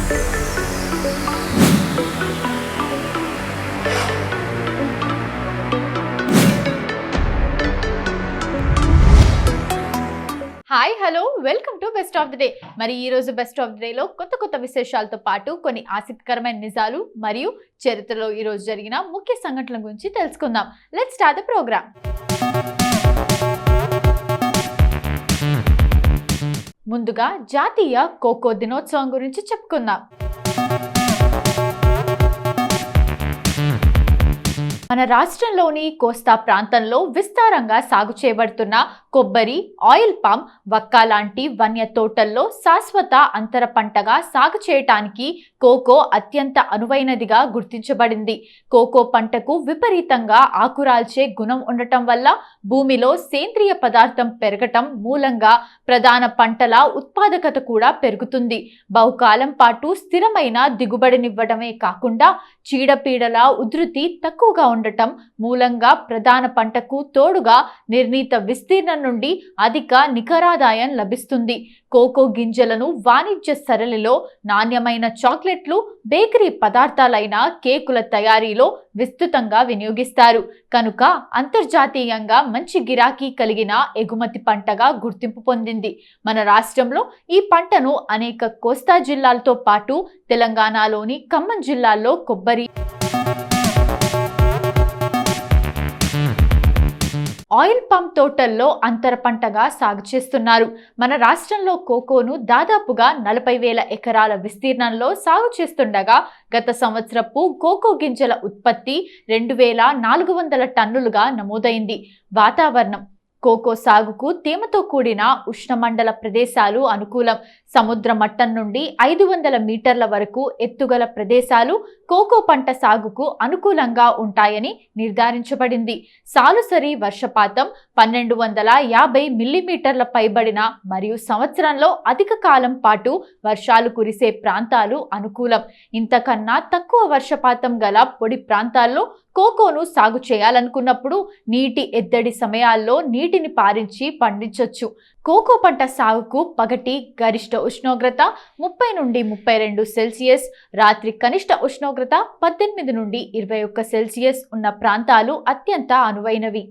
Hi hello welcome to best of the day. మరి ఈ రోజు బెస్ట్ ఆఫ్ ది డే లో కొత్త విశేషాలతో పాటు కొన్ని ఆసక్తికరమైన నిజాలు మరియు చరిత్రలో ఈ రోజు జరిగిన ముఖ్య సంఘటనల గురించి తెలుసుకుందాం. Let's start the program. ముందుగా జాతీయ ఖోఖో దినోత్సవం గురించి చెప్పుకుందాం. మన రాష్ట్రంలోని కోస్తా ప్రాంతంలో విస్తారంగా సాగు చేయబడుతున్న కొబ్బరి, ఆయిల్ పామ్, వక్క లాంటి వన్య తోటల్లో శాశ్వత అంతర పంటగా సాగు చేయటానికి కోకో అత్యంత అనువైనదిగా గుర్తించబడింది. కోకో పంటకు విపరీతంగా ఆకురాల్చే గుణం ఉండటం వల్ల భూమిలో సేంద్రియ పదార్థం పెరగటం మూలంగా ప్రధాన పంటల ఉత్పాదకత కూడా పెరుగుతుంది. బహుకాలం పాటు స్థిరమైన దిగుబడినివ్వడమే కాకుండా చీడపీడల ఉధృతి తక్కువగా ఉండటం మూలంగా ప్రధాన పంటకు తోడుగా నిర్ణీత విస్తీర్ణం నుండి అధిక నికరాదాయం లభిస్తుంది. కోకో గింజలను వాణిజ్య సరళిలో నాణ్యమైన చాక్లెట్లు, బేకరీ పదార్థాలైన కేకుల తయారీలో విస్తృతంగా వినియోగిస్తారు. కనుక అంతర్జాతీయంగా మంచి గిరాకీ కలిగిన ఎగుమతి పంటగా గుర్తింపు పొందింది. మన రాష్ట్రంలో ఈ పంటను అనేక కోస్తా జిల్లాలతో పాటు తెలంగాణలోని ఖమ్మం జిల్లాల్లో కొబ్బరి, ఆయిల్ పామ్ తోటల్లో అంతర పంటగా సాగు చేస్తున్నారు. మన రాష్ట్రంలో కోకోను దాదాపుగా 40,000 ఎకరాల విస్తీర్ణంలో సాగు చేస్తుండగా గత సంవత్సరపు కోకో గింజల ఉత్పత్తి 2,400 టన్నులుగా నమోదైంది. వాతావరణం కోకో సాగుకు తేమతో కూడిన ఉష్ణమండల ప్రదేశాలు అనుకూలం. సముద్ర మట్టం నుండి 500 మీటర్ల వరకు ఎత్తుగల ప్రదేశాలు కోకో పంట సాగుకు అనుకూలంగా ఉంటాయని నిర్ధారించబడింది. సాలుసరి వర్షపాతం 1250 మిల్లీమీటర్ల పైబడిన మరియు సంవత్సరంలో అధిక కాలం పాటు వర్షాలు కురిసే ప్రాంతాలు అనుకూలం. ఇంతకన్నా తక్కువ వర్షపాతం గల పొడి ప్రాంతాల్లో కోకోను సాగు చేయాలనుకున్నప్పుడు నీటి ఎద్దడి సమయాల్లో నీటిని పారించి పండించవచ్చు. కోకో పంట సాగుకు పగటి గరిష్ట ఉష్ణోగ్రత 30 నుండి 32 సెల్సియస్, రాత్రి కనిష్ట ఉష్ణోగ్రత 18 నుండి 21 సెల్సియస్ ఉన్న ప్రాంతాలు అత్యంత అనువైనవి.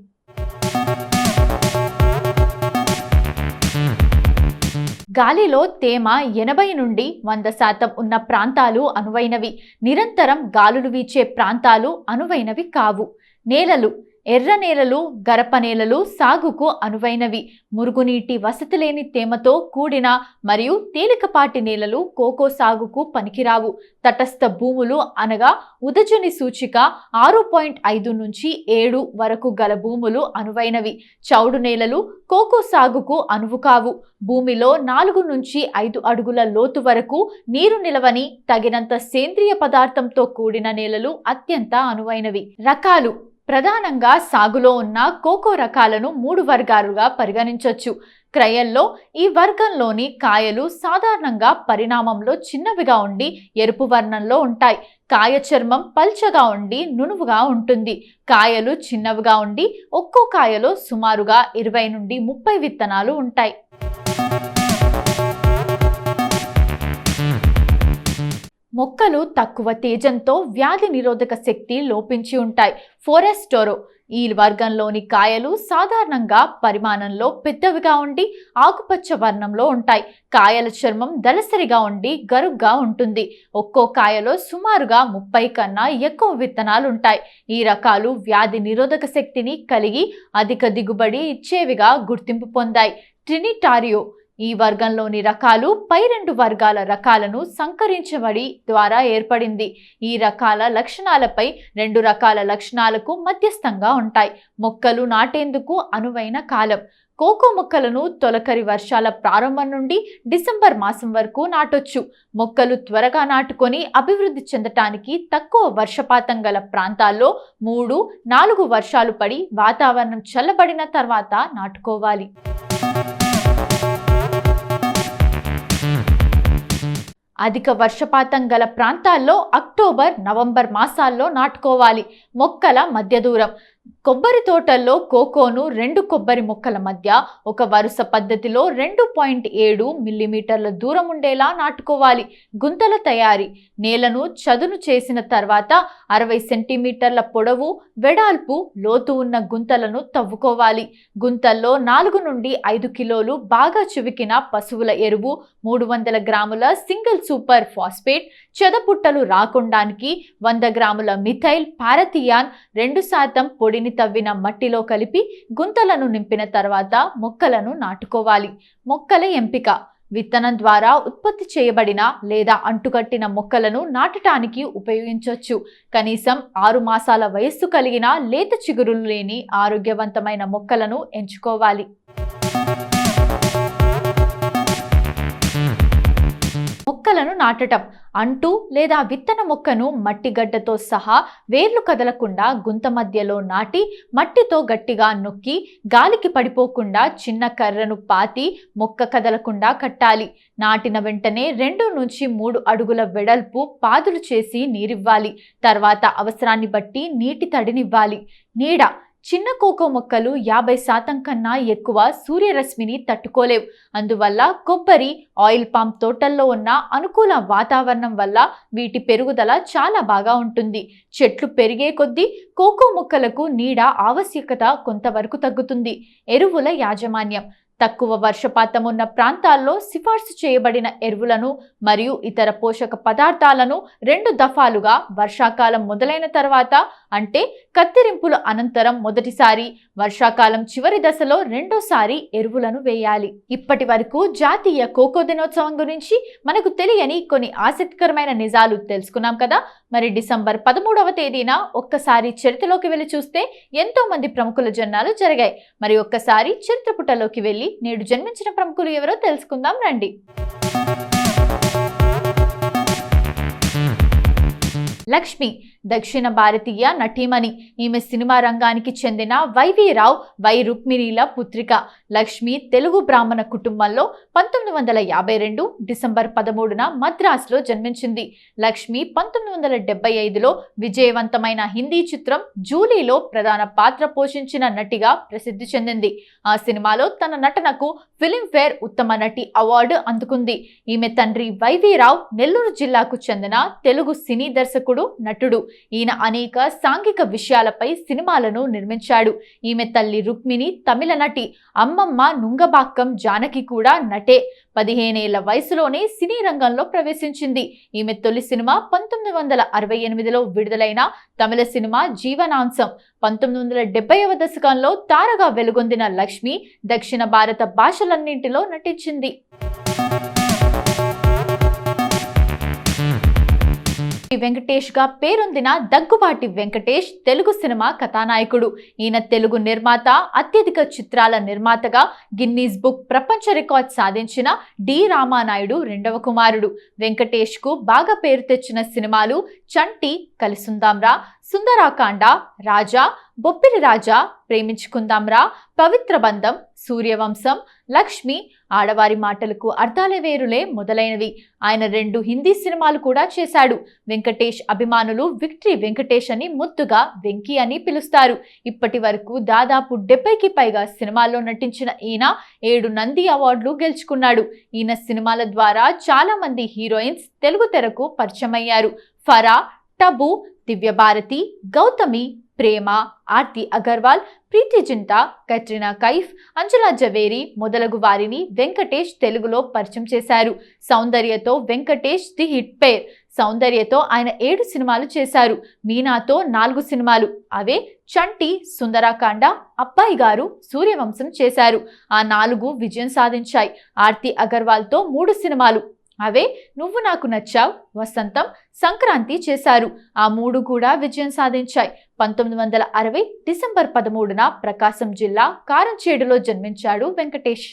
గాలిలో తేమ 80 నుండి 100% ఉన్న ప్రాంతాలు అనువైనవి. నిరంతరం గాలులు వీచే ప్రాంతాలు అనువైనవి కావు. నేలలు ఎర్ర నేలలు, గరప నేలలు సాగుకు అనువైనవి. మురుగునీటి వసతి లేని తేమతో కూడిన మరియు తేలికపాటి నేలలు కోకో సాగుకు పనికిరావు. తటస్థ భూములు అనగా ఉదజని సూచిక 6.5 నుంచి 7 వరకు గల భూములు అనువైనవి. చౌడు నేలలు కోకో సాగుకు అనువు కావు. భూమిలో 4 నుంచి 5 అడుగుల లోతు వరకు నీరు నిలవని తగినంత సేంద్రియ పదార్థంతో కూడిన నేలలు అత్యంత అనువైనవి. రకాలు ప్రధానంగా సాగులో ఉన్న కోకో రకాలను 3 వర్గాలుగా పరిగణించవచ్చు. క్రయంలో ఈ వర్గంలోని కాయలు సాధారణంగా పరిణామంలో చిన్నవిగా ఉండి ఎరుపు వర్ణంలో ఉంటాయి. కాయ చర్మం పల్చగా ఉండి నునువుగా ఉంటుంది. కాయలు చిన్నవిగా ఉండి ఒక్కో కాయలో సుమారుగా 20 నుండి 30 విత్తనాలు ఉంటాయి. మొక్కలు తక్కువ తేజంతో వ్యాధి నిరోధక శక్తి లోపించి ఉంటాయి. ఫోరెస్టోరో ఈ వర్గంలోని కాయలు సాధారణంగా పరిమాణంలో పెద్దవిగా ఉండి ఆకుపచ్చ వర్ణంలో ఉంటాయి. కాయల చర్మం దళసరిగా ఉండి గరుగ్గా ఉంటుంది. ఒక్కో కాయలో సుమారుగా 30 కన్నా ఎక్కువ విత్తనాలు ఉంటాయి. ఈ రకాలు వ్యాధి నిరోధక శక్తిని కలిగి అధిక దిగుబడి ఇచ్చేవిగా గుర్తింపు పొందాయి. ట్రినిటారియో ఈ వర్గంలోని రకాలు పై 2 వర్గాల రకాలను సంకరించబడి ద్వారా ఏర్పడింది. ఈ రకాల లక్షణాలపై 2 రకాల లక్షణాలకు మధ్యస్థంగా ఉంటాయి. మొక్కలు నాటేందుకు అనువైన కాలం కోకో మొక్కలను తొలకరి వర్షాల ప్రారంభం నుండి డిసెంబర్ మాసం వరకు నాటొచ్చు. మొక్కలు త్వరగా నాటుకొని అభివృద్ధి చెందటానికి తక్కువ వర్షపాతం గల ప్రాంతాల్లో 3-4 వర్షాలు పడి వాతావరణం చల్లబడిన తర్వాత నాటుకోవాలి. అధిక వర్షపాతం గల ప్రాంతాల్లో అక్టోబర్, నవంబర్ మాసాల్లో నాటుకోవాలి. మొక్కల మధ్య దూరం కొబ్బరి తోటల్లో కోకోను 2 కొబ్బరి మొక్కల మధ్య ఒక వరుస పద్ధతిలో 2.7 మిల్లీమీటర్ల దూరం ఉండేలా నాటుకోవాలి. గుంతల తయారీ: నేలను చదును చేసిన తర్వాత 60 సెంటీమీటర్ల పొడవు, వెడల్పు, లోతు ఉన్న గుంతలను తవ్వుకోవాలి. గుంతల్లో 4 నుండి 5 కిలోలు బాగా చివికిన పశువుల ఎరువు, 300 గ్రాముల సింగిల్ సూపర్ ఫాస్ఫేట్, చెదపుట్టలు రాకుండానికి 100 గ్రాముల మిథైల్ పారథియాన్, 2% పొడిని తవ్విన మట్టిలో కలిపి గుంతలను నింపిన తర్వాత మొక్కలను నాటుకోవాలి. మొక్కల ఎంపిక: విత్తనం ద్వారా ఉత్పత్తి చేయబడిన లేదా అంటుకట్టిన మొక్కలను నాటడానికి ఉపయోగించవచ్చు. కనీసం 6 మాసాల వయస్సు కలిగిన లేత చిగురులు లేని ఆరోగ్యవంతమైన మొక్కలను ఎంచుకోవాలి. మొక్కలను నాటటం: అంటు లేదా విత్తన మొక్కను మట్టి గడ్డతో సహా వేర్లు కదలకుండా గుంత మధ్యలో నాటి మట్టితో గట్టిగా నొక్కి గాలికి పడిపోకుండా చిన్న కర్రను పాతి మొక్క కదలకుండా కట్టాలి. నాటిన వెంటనే 2 నుంచి 3 అడుగుల వెడల్పు పాదులు చేసి నీరివ్వాలి. తర్వాత అవసరాన్ని బట్టి నీటి తడినివ్వాలి. నీడ: చిన్న కోకో మొక్కలు 50% కన్నా ఎక్కువ సూర్యరశ్మిని తట్టుకోలేవు. అందువల్ల కొబ్బరి, ఆయిల్ పామ్ తోటల్లో ఉన్న అనుకూల వాతావరణం వల్ల వీటి పెరుగుదల చాలా బాగా ఉంటుంది. చెట్లు పెరిగే కొద్దీ కోకో మొక్కలకు నీడ ఆవశ్యకత కొంతవరకు తగ్గుతుంది. ఎరువుల యాజమాన్యం: తక్కువ వర్షపాతం ఉన్న ప్రాంతాల్లో సిఫార్సు చేయబడిన ఎరువులను మరియు ఇతర పోషక పదార్థాలను 2 దఫాలుగా వర్షాకాలం మొదలైన తర్వాత, అంటే కత్తిరింపుల అనంతరం మొదటిసారి, వర్షాకాలం చివరి దశలో రెండోసారి ఎరువులను వేయాలి. ఇప్పటి వరకు జాతీయ కోకో దినోత్సవం గురించి మనకు తెలియని కొన్ని ఆసక్తికరమైన నిజాలు తెలుసుకున్నాం కదా. మరి డిసెంబర్ 13వ తేదీన ఒక్కసారి చరిత్రలోకి వెళ్ళి చూస్తే ఎంతో మంది ప్రముఖుల జన్మాలు జరిగాయి. మరి ఒక్కసారి చరిత్ర పుటలోకి వెళ్ళి నేడు జన్మించిన ప్రముఖులు ఎవరో తెలుసుకుందాం రండి. లక్ష్మి దక్షిణ భారతీయ నటీమణి. ఈమె సినిమా రంగానికి చెందిన వైవి రావు, వై రుక్మిణీల పుత్రిక. లక్ష్మి తెలుగు బ్రాహ్మణ కుటుంబంలో 1952 డిసెంబర్ 13న మద్రాసులో జన్మించింది. లక్ష్మి 1975లో విజయవంతమైన హిందీ చిత్రం జూలీలో ప్రధాన పాత్ర పోషించిన నటిగా ప్రసిద్ధి చెందింది. ఆ సినిమాలో తన నటనకు ఫిలింఫేర్ ఉత్తమ నటి అవార్డు అందుకుంది. ఈమె తండ్రి వైవి రావు నెల్లూరు జిల్లాకు చెందిన తెలుగు సినీ దర్శకుడు, నటుడు. ఈయన అనేక సాంఘిక విషయాలపై సినిమాలను నిర్మించాడు. ఈమె తల్లి రుక్మిణి తమిళ నటి. అమ్మమ్మ నుంగబాక్కం జానకి కూడా నటే. 15 ఏళ్ల వయసులోనే సినీ రంగంలో ప్రవేశించింది. ఈమె తొలి సినిమా 1968లో విడుదలైన తమిళ సినిమా జీవనాంశం. 1970వ దశకంలో తారగా వెలుగొందిన లక్ష్మి దక్షిణ భారత భాషలన్నింటిలో నటించింది. వెంకటేష్ గా పేరొందిన దగ్గుబాటి వెంకటేష్ తెలుగు సినిమా కథానాయకుడు. ఈయన తెలుగు నిర్మాత, అత్యధిక చిత్రాల నిర్మాతగా గిన్నీస్ బుక్ ప్రపంచ రికార్డ్ సాధించిన డి రామానాయుడు 2వ కుమారుడు. వెంకటేష్ కు బాగా పేరు తెచ్చిన సినిమాలు చంటి, కలిసుందాంరా, సుందరాకాండ, రాజా, బొప్పిలి రాజా, ప్రేమించుకుందాంరా, పవిత్ర బంధం, సూర్యవంశం, లక్ష్మి, ఆడవారి మాటలకు అర్థాలే వేరులే మొదలైనవి. ఆయన 2 హిందీ సినిమాలు కూడా చేశాడు. వెంకటేష్ అభిమానులు విక్టరీ వెంకటేష్ అని ముద్దుగా వెంకీ అని పిలుస్తారు. ఇప్పటి వరకు దాదాపు 70కి పైగా సినిమాల్లో నటించిన ఈయన 7 నంది అవార్డులు గెలుచుకున్నాడు. ఈయన సినిమాల ద్వారా చాలా మంది హీరోయిన్స్ తెలుగు తెరకు పరిచయమయ్యారు. ఫరా, టబు, దివ్యభారతి, గౌతమి, ప్రేమ, ఆర్తి అగర్వాల్, ప్రీతి జింటా, కట్రినా కైఫ్, అంజలా జవేరి మొదలగు వారిని వెంకటేష్ తెలుగులో పరిచయం చేశారు. సౌందర్యతో వెంకటేష్ ది హిట్ పేర్. సౌందర్యతో ఆయన 7 సినిమాలు చేశారు. మీనాతో 4 సినిమాలు. అవే చంటి, సుందరాకాండ, అబ్బాయి గారు, సూర్యవంశం చేశారు. ఆ 4 విజయం సాధించాయి. ఆర్తి అగర్వాల్తో 3 సినిమాలు. అవే నువ్వు నాకు నచ్చావ్, వసంతం, సంక్రాంతి చేశారు. ఆ 3 కూడా విజయం సాధించాయి. 1960 డిసెంబర్ 13న ప్రకాశం జిల్లా కారంచేడులో జన్మించాడు వెంకటేష్.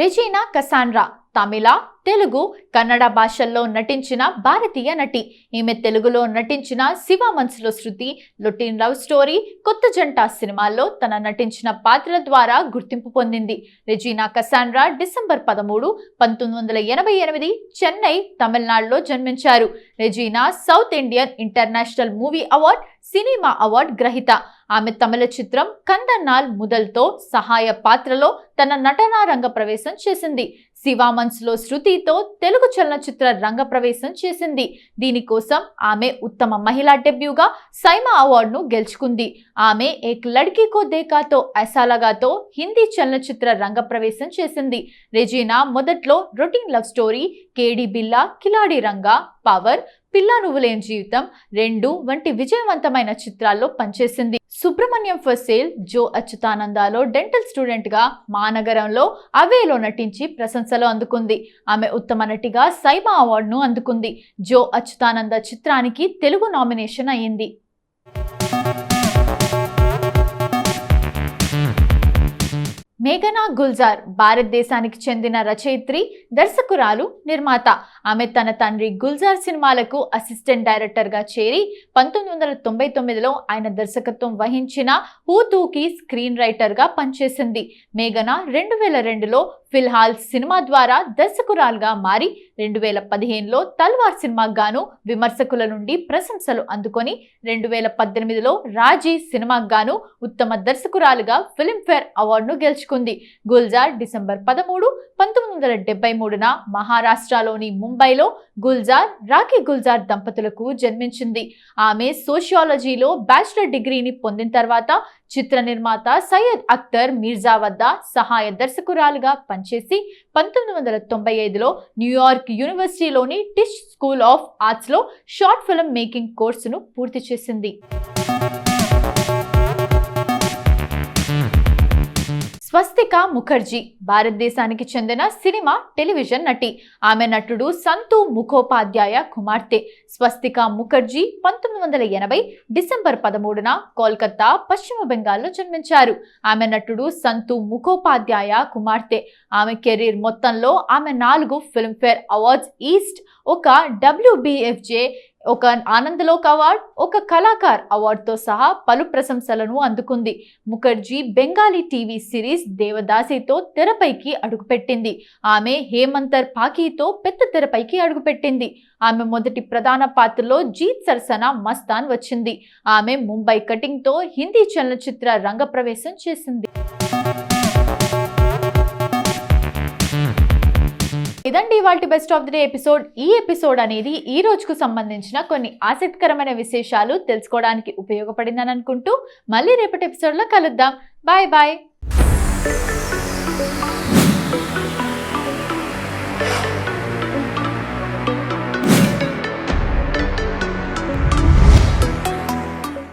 రెజీనా కసాండ్రా తమిళ, తెలుగు, కన్నడ భాషల్లో నటించిన భారతీయ నటి. ఈమె తెలుగులో నటించిన శివ మనసులో శృతి, రొటీన్ లవ్ స్టోరీ, కొత్త జంట సినిమాల్లో తన నటించిన పాత్రల ద్వారా గుర్తింపు పొందింది. రెజీనా కసాండ్రా డిసెంబర్ 13, 1988 చెన్నై, తమిళనాడులో జన్మించారు. Regina south Indian international movie award, cinema award గ్రహీత. ఆమె తమిళ చిత్రం కందన్నాల్ ముదల్తో సహాయ పాత్రలో తన నటనా రంగ ప్రవేశం చేసింది. శివ మనసులో శృతితో తెలుగు చలనచిత్ర రంగ ప్రవేశం చేసింది. దీనికోసం ఆమె ఉత్తమ మహిళా డెబ్యూగా సైమా అవార్డును గెలుచుకుంది. ఆమె ఏక్ లడ్కీ కో దేఖాతో ఐసా లగాతో హిందీ చలనచిత్ర రంగ ప్రవేశం చేసింది. రెజీనా మొదట్లో రొటీన్ లవ్ స్టోరీ, కేడి బిల్లా, కిలాడి రంగా, పవర్, పిల్ల నువ్వులేం జీవితం 2 వంటి విజయవంతమైన చిత్రాల్లో పనిచేసింది. సుబ్రహ్మణ్యం ఫర్ సేల్, జో అచ్యుతానందలో డెంటల్ స్టూడెంట్ గా, మానగరంలో, అవేలో నటించి ప్రశంసలు అందుకుంది. ఆమె ఉత్తమ నటిగా సైమా అవార్డును అందుకుంది. జో అచ్యుతానంద చిత్రానికి తెలుగు నామినేషన్ అయ్యింది. మేఘనా గుల్జార్ భారతదేశానికి చెందిన రచయిత్రి, దర్శకురాలు, నిర్మాత. ఆమె తన తండ్రి గుల్జార్ సినిమాలకు అసిస్టెంట్ డైరెక్టర్ గా చేరి 1999లో ఆయన దర్శకత్వం వహించిన హూతూకి స్క్రీన్ రైటర్ గా పనిచేసింది. మేఘనా 2002లో ఫిల్హాల్ సినిమా ద్వారా దర్శకురాలుగా మారి 2015లో తల్వార్ సినిమాకు గాను విమర్శకుల నుండి ప్రశంసలు అందుకొని 2018లో రాజీ సినిమాకు గాను ఉత్తమ దర్శకురాలుగా ఫిల్మ్ఫేర్ అవార్డును గెలుచుకుంది. గుల్జార్ డిసెంబర్ 13, 1973న మహారాష్ట్రలోని ముంబైలో గుల్జార్, రాఖీ గుల్జార్ దంపతులకు జన్మించింది. ఆమె సోషియాలజీలో బ్యాచిలర్ డిగ్రీని పొందిన తర్వాత చిత్ర నిర్మాత సయ్యద్ అఖ్తర్ మీర్జా వద్ద సహాయ దర్శకురాలుగా పనిచేసి 1995లో న్యూయార్క్ యూనివర్సిటీలోని టిష్ స్కూల్ ఆఫ్ ఆర్ట్స్లో షార్ట్ ఫిల్మ్ మేకింగ్ కోర్సును పూర్తి చేసింది. స్వస్తికా ముఖర్జీ భారతదేశానికి చెందిన సినిమా, టెలివిజన్ నటి. ఆమె నటుడు సంతు ముఖోపాధ్యాయ కుమార్తె. స్వస్తికా ముఖర్జీ 1980 డిసెంబర్ 13న కోల్కతా, పశ్చిమ బెంగాల్లో జన్మించారు. ఆమె నటుడు సంతు ముఖోపాధ్యాయ కుమార్తె. ఆమె కెరీర్ మొత్తంలో ఆమె 4 ఫిల్మ్ఫేర్ అవార్డ్స్ ఈస్ట్, ఒక WBFJ, ఒక ఆనందలోక్ అవార్డ్, ఒక కళాకార్ అవార్డుతో సహా పలు ప్రశంసలను అందుకుంది. ముఖర్జీ బెంగాలీ టీవీ సిరీస్ దేవదాసితో తెరపైకి అడుగుపెట్టింది. ఆమె హేమంతర్ పాకీతో పెద్ద తెరపైకి అడుగుపెట్టింది. ఆమె మొదటి ప్రధాన పాత్రలో జీత్ సరసన మస్తాన్ వచ్చింది. ఆమె ముంబై కటింగ్తో హిందీ చలనచిత్ర రంగ ప్రవేశం చేసింది. ఇదండి ఇవాల్టి best of the day episode. ఈ ఎపిసోడ్ అనేది ఈ రోజుకు సంబంధించిన కొన్ని ఆసక్తికరమైన విశేషాలు తెలుసుకోవడానికి ఉపయోగపడిందని అనుకుంటూ మళ్ళీ రేపటి ఎపిసోడ్లో కలుద్దాం. Bye bye.